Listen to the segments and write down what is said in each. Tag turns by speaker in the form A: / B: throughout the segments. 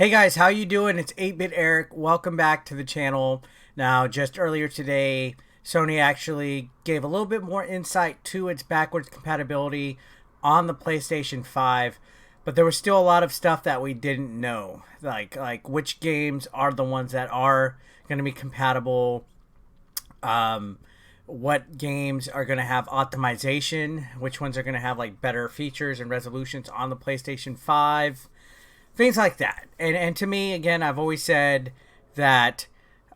A: Hey guys, how you doing? It's 8-Bit Eric. Welcome back to the channel. Now, just earlier today, Sony actually gave a little bit more insight to its backwards compatibility on the PlayStation 5, but there was still a lot of stuff that we didn't know, like which games are the ones that are going to be compatible, what games are going to have optimization, which ones are going to have like better features and resolutions on the PlayStation 5, things like that. And to me, again, I've always said that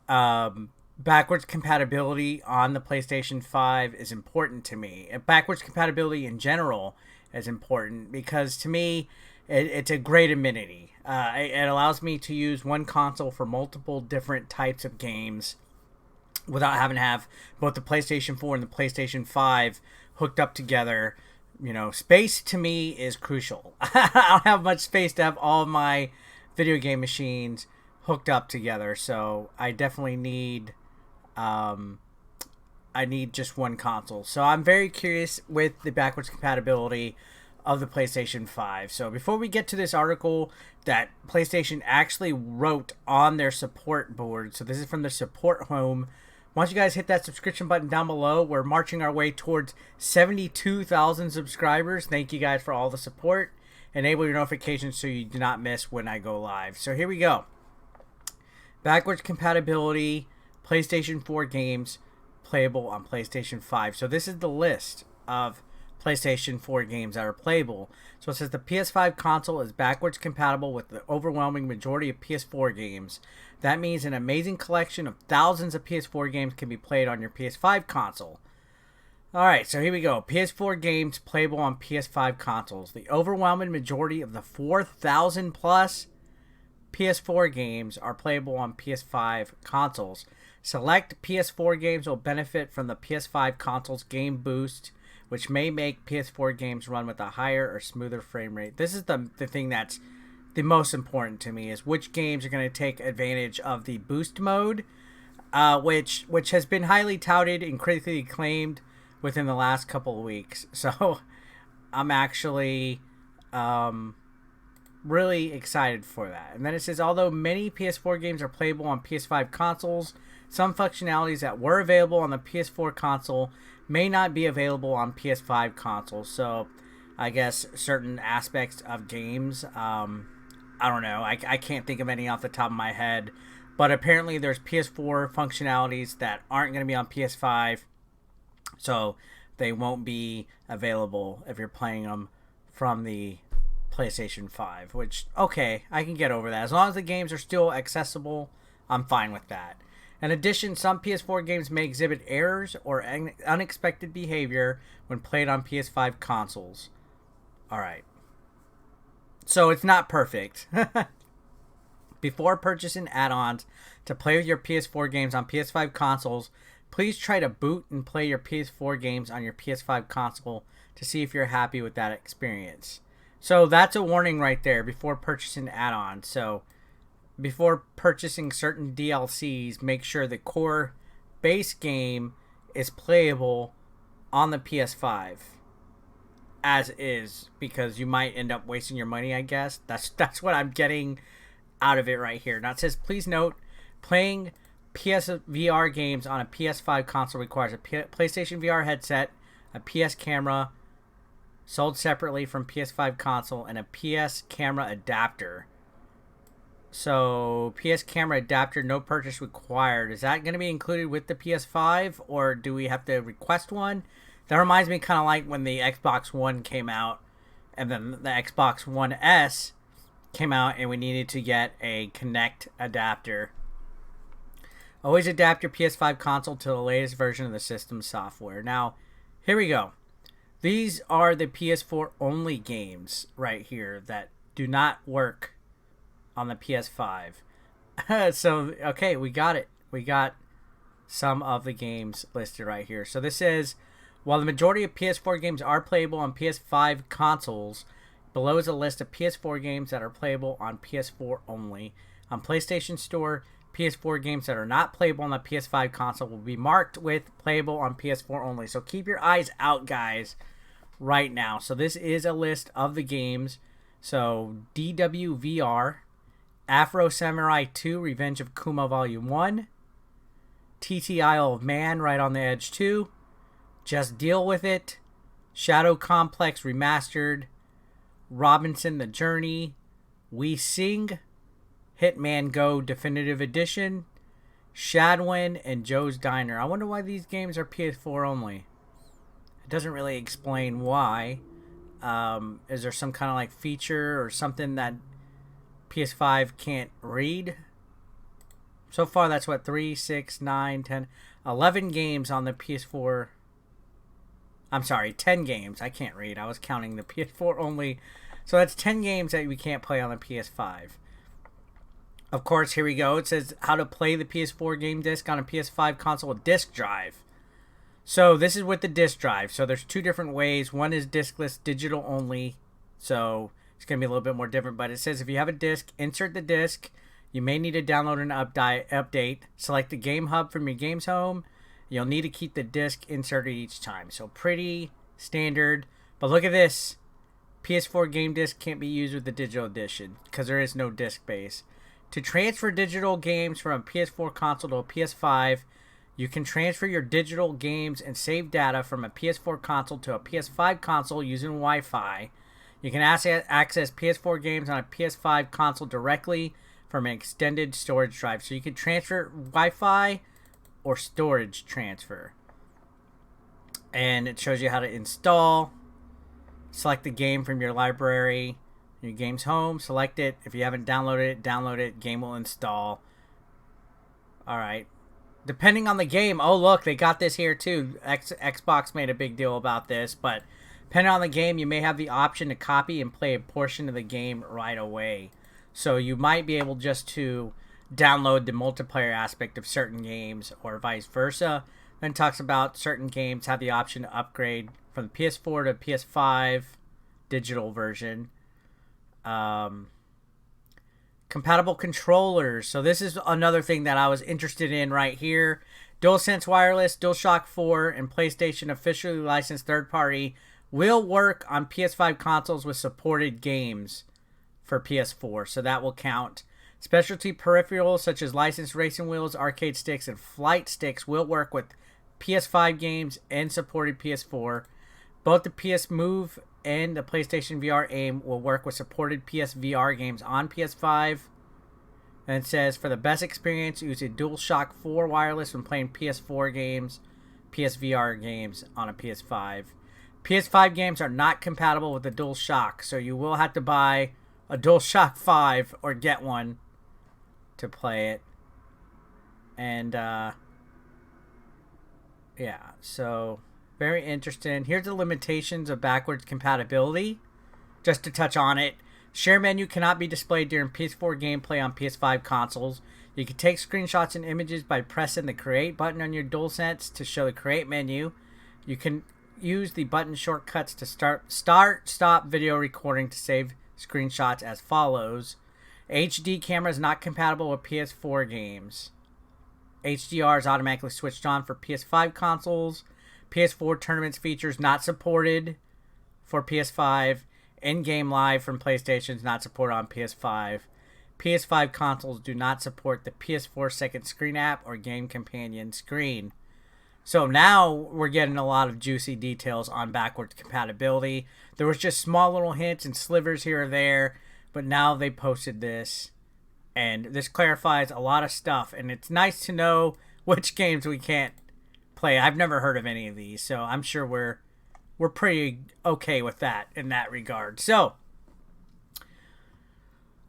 A: backwards compatibility on the PlayStation 5 is important to me. And backwards compatibility in general is important because to me, it's a great amenity. It allows me to use one console for multiple different types of games without having to have both the PlayStation 4 and the PlayStation 5 hooked up together. You know, space to me is crucial. I don't have much space to have all of my video game machines hooked up together, so I definitely need I need just one console. So I'm very curious with the backwards compatibility of the PlayStation 5. So before we get to this article that PlayStation actually wrote on their support board, so this is from the support home. Once you guys hit that subscription button down below, we're marching our way towards 72,000 subscribers. Thank you guys for all the support. Enable your notifications so you do not miss when I go live. So here we go. Backwards compatibility, PlayStation 4 games playable on PlayStation 5. So this is the list of PlayStation 4 games that are playable. So it says the PS5 console is backwards compatible with the overwhelming majority of PS4 games. That means an amazing collection of thousands of PS4 games can be played on your PS5 console. Alright, so here we go. PS4 games playable on PS5 consoles. The overwhelming majority of the 4,000 plus PS4 games are playable on PS5 consoles. Select PS4 games will benefit from the PS5 console's game boost, which may make PS4 games run with a higher or smoother frame rate. This is the thing that's the most important to me, is which games are going to take advantage of the boost mode, which has been highly touted and critically acclaimed within the last couple of weeks. So I'm actually really excited for that. And then it says, although many PS4 games are playable on PS5 consoles, some functionalities that were available on the PS4 console may not be available on PS5 consoles. So I guess certain aspects of games, I don't know. I can't think of any off the top of my head. But apparently there's PS4 functionalities that aren't going to be on PS5. So they won't be available if you're playing them from the PlayStation 5. Which, okay, I can get over that. As long as the games are still accessible, I'm fine with that. In addition, some PS4 games may exhibit errors or unexpected behavior when played on PS5 consoles. Alright. So it's not perfect. Before purchasing add-ons to play with your PS4 games on PS5 consoles, please try to boot and play your PS4 games on your PS5 console to see if you're happy with that experience. So that's a warning right there before purchasing add-ons. So before purchasing certain DLCs, make sure the core base game is playable on the PS5 as is, because you might end up wasting your money, I guess. That's what I'm getting out of it right here. Now it says, please note, playing PSVR games on a PS5 console requires a PlayStation VR headset, a PS camera sold separately from PS5 console, and a PS camera adapter. So PS camera adapter, no purchase required. Is that going to be included with the PS5, or do we have to request one? That reminds me kind of like when the Xbox One came out, and then the Xbox One S came out, and we needed to get a Kinect adapter. Always adapt your PS5 console to the latest version of the system software. Now, here we go. These are the PS4 only games right here that do not work on the PS5. So, okay, we got it. We got some of the games listed right here. So this is, while the majority of PS4 games are playable on PS5 consoles, below is a list of PS4 games that are playable on PS4 only. On PlayStation Store, PS4 games that are not playable on the PS5 console will be marked with playable on PS4 only. So keep your eyes out, guys, right now. So this is a list of the games. So DWVR Afro Samurai 2 Revenge of Kuma Volume 1, TT Isle of Man Right on the Edge 2, Just Deal With It, Shadow Complex Remastered, Robinson the Journey, We Sing, Hitman Go Definitive Edition, Shadwin, and Joe's Diner. I wonder why these games are PS4 only. It doesn't really explain why. Is there some kind of like feature or something that PS5 can't read? So far, that's what, 3, 6, 9, 10, 11 games on the PS4. I'm sorry, 10 games. I can't read. I was counting the PS4 only. So that's 10 games that we can't play on the PS5. Of course, here we go. It says how to play the PS4 game disc on a PS5 console with disk drive. So this is with the disk drive. So there's two different ways. One is diskless, digital only. So it's going to be a little bit more different. But it says if you have a disc, insert the disc. You may need to download an update. Select the game hub from your game's home. You'll need to keep the disc inserted each time. So pretty standard. But look at this. PS4 game disc can't be used with the digital edition because there is no disc base. To transfer digital games from a PS4 console to a PS5, you can transfer your digital games and save data from a PS4 console to a PS5 console using Wi-Fi. You can access PS4 games on a PS5 console directly from an extended storage drive. So you can transfer Wi-Fi or storage transfer. And it shows you how to install. Select the game from your library. Your game's home, select it. If you haven't downloaded it, download it. Game will install. Alright. Depending on the game. Oh, look, they got this here too. Xbox made a big deal about this. But depending on the game, you may have the option to copy and play a portion of the game right away. So you might be able just to download the multiplayer aspect of certain games or vice versa. Then it talks about certain games have the option to upgrade from the PS4 to PS5 digital version. Compatible controllers. So this is another thing that I was interested in right here. DualSense Wireless, DualShock 4, and PlayStation officially licensed third party will work on PS5 consoles with supported games for PS4. So that will count. Specialty peripherals such as licensed racing wheels, arcade sticks, and flight sticks will work with PS5 games and supported PS4. Both the PS Move and the PlayStation VR Aim will work with supported PSVR games on PS5. And it says, for the best experience, use a DualShock 4 wireless when playing PS4 games, PSVR games on a PS5. PS5 games are not compatible with the DualShock, so you will have to buy a DualShock 5 or get one to play it. And, yeah, so very interesting. Here's the limitations of backwards compatibility. Just to touch on it. Share menu cannot be displayed during PS4 gameplay on PS5 consoles. You can take screenshots and images by pressing the Create button on your DualSense to show the Create menu. You can use the button shortcuts to stop video recording to save screenshots as follows. HD camera is not compatible with PS4 games. HDR is automatically switched on for PS5 consoles. PS4 tournaments features not supported for PS5. In-game live from PlayStation is not supported on PS5. PS5 consoles do not support the PS4 second screen app or game companion screen. So now we're getting a lot of juicy details on backwards compatibility. There was just small little hints and slivers here or there, but now they posted this. And this clarifies a lot of stuff, and it's nice to know which games we can't play. I've never heard of any of these, so I'm sure we're pretty okay with that in that regard. So,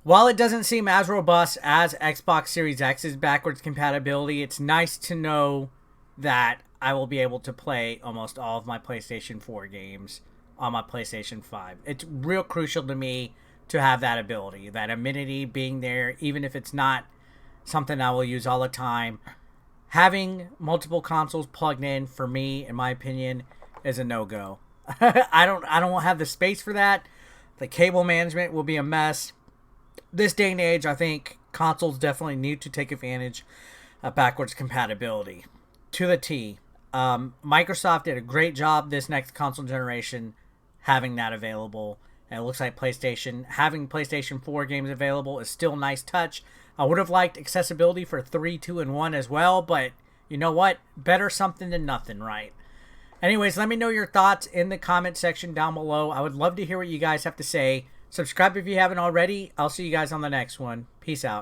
A: while it doesn't seem as robust as Xbox Series X's backwards compatibility, it's nice to know that I will be able to play almost all of my PlayStation 4 games on my PlayStation 5. It's real crucial to me to have that ability, that amenity being there, even if it's not something I will use all the time. Having multiple consoles plugged in, for me, in my opinion, is a no-go. I don't have the space for that. The cable management will be a mess. This day and age, I think consoles definitely need to take advantage of backwards compatibility to the T. Microsoft did a great job this next console generation having that available. And it looks like PlayStation, having PlayStation 4 games available is still a nice touch. I would have liked accessibility for 3, 2, and 1 as well, but you know what? Better something than nothing, right? Anyways, let me know your thoughts in the comment section down below. I would love to hear what you guys have to say. Subscribe if you haven't already. I'll see you guys on the next one. Peace out.